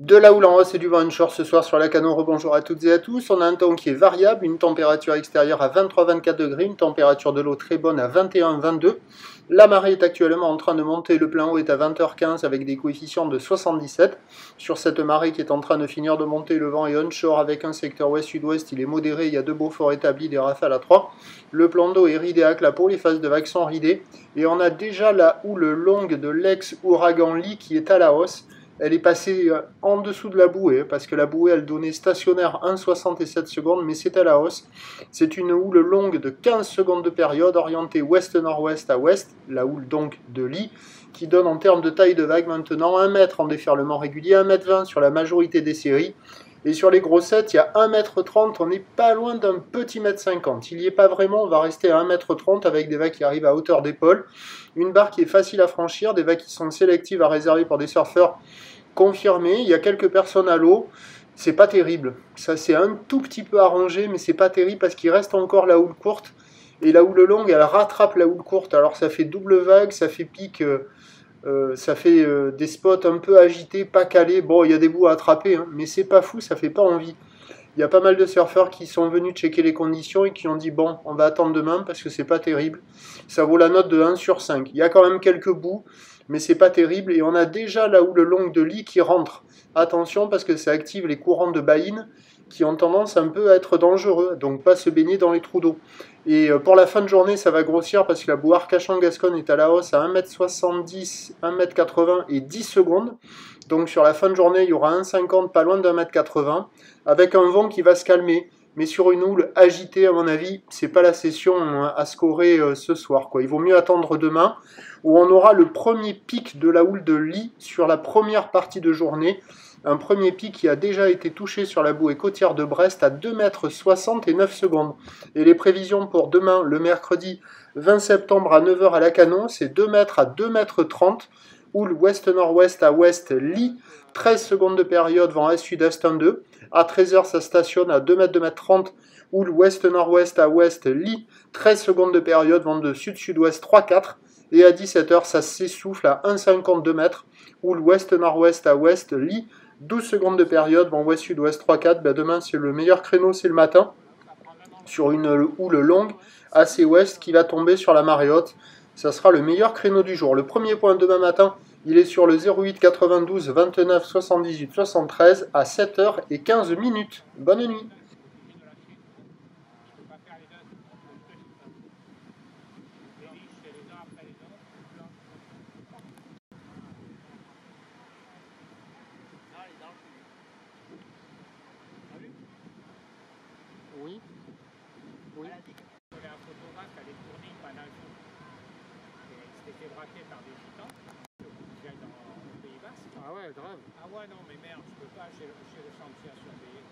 De la houle en hausse et du vent onshore ce soir sur la Canon. Rebonjour à toutes et à tous. On a un temps qui est variable, une température extérieure à 23-24 degrés, une température de l'eau très bonne à 21-22. La marée est actuellement en train de monter, le plein haut est à 20h15 avec des coefficients de 77. Sur cette marée qui est en train de finir de monter, le vent est onshore avec un secteur ouest-sud-ouest, il est modéré, il y a 2 Beaufort établis, des rafales à 3. Le plan d'eau est ridé à Clapot, les phases de vagues sont ridées. Et on a déjà la houle longue de l'ex-ouragan Lee qui est à la hausse. Elle est passée en dessous de la bouée, parce que la bouée, elle donnait stationnaire 1,67 secondes, mais c'est à la hausse. C'est une houle longue de 15 secondes de période, orientée ouest-nord-ouest à ouest, la houle donc de Lee, qui donne en termes de taille de vague maintenant 1 mètre en déferlement régulier, 1,20 m sur la majorité des séries. Et sur les grossettes, il y a 1,30 m, on n'est pas loin d'un petit 1,50 m. Il n'y est pas vraiment, on va rester à 1,30 m avec des vagues qui arrivent à hauteur d'épaule. Une barre qui est facile à franchir, des vagues qui sont sélectives à réserver pour des surfeurs confirmés. Il y a quelques personnes à l'eau. C'est pas terrible. Ça s'est un tout petit peu arrangé, mais c'est pas terrible parce qu'il reste encore la houle courte. Et la houle longue, elle rattrape la houle courte. Alors ça fait double vague, ça fait pic... ça fait des spots un peu agités, pas calés. Bon, il y a des bouts à attraper, hein, mais c'est pas fou, ça fait pas envie. Il y a pas mal de surfeurs qui sont venus checker les conditions et qui ont dit bon, on va attendre demain parce que c'est pas terrible. Ça vaut la note de 1 sur 5. Il y a quand même quelques bouts, mais c'est pas terrible. Et on a déjà la houle longue de Lee qui rentre. Attention parce que ça active les courants de Baïn qui ont tendance un peu à être dangereux, donc pas se baigner dans les trous d'eau. Et pour la fin de journée, ça va grossir parce que la boue Arcachon-Gascogne est à la hausse à 1,70 m, 1,80 m et 10 secondes. Donc sur la fin de journée, il y aura 1,50 m, pas loin d'1,80 m, avec un vent qui va se calmer. Mais sur une houle agitée, à mon avis, c'est pas la session à scorer ce soir, quoi. Il vaut mieux attendre demain, où on aura le premier pic de la houle de Lee sur la première partie de journée. Un premier pic qui a déjà été touché sur la bouée côtière de Brest à 2,60 m et 9 secondes. Et les prévisions pour demain, le mercredi 20 septembre à 9 h à la Canon, c'est 2 mètres à 2,30 m. Houle ouest-nord-ouest à ouest, Lee, 13 secondes de période, vent est-sud-est 1-2. À 13 h, ça stationne à 2 mètres, 2 mètres 30. Houle ouest-nord-ouest à ouest, Lee, 13 secondes de période, vent de sud-sud-ouest 3-4. Et à 17 h, ça s'essouffle à 1,52 mètres. Houle ouest-nord-ouest à ouest, Lee, 12 secondes de période, vent ouest-sud-ouest 3-4. Ben demain, c'est le meilleur créneau, c'est le matin, sur une houle longue assez ouest qui va tomber sur la marée haute. Ça sera le meilleur créneau du jour. Le premier point demain matin, il est sur le 08 92 29 78 73 à 7h15. Bonne nuit. Oui. Oui. Elle a un photographe, elle est tournée pendant un jour. Et elle s'était fait braquer par des gitans. Je viens dans le Pays Basque. Ah ouais, grave. Ah ouais, non, mais merde, je peux pas, j'ai le chantier à surveiller.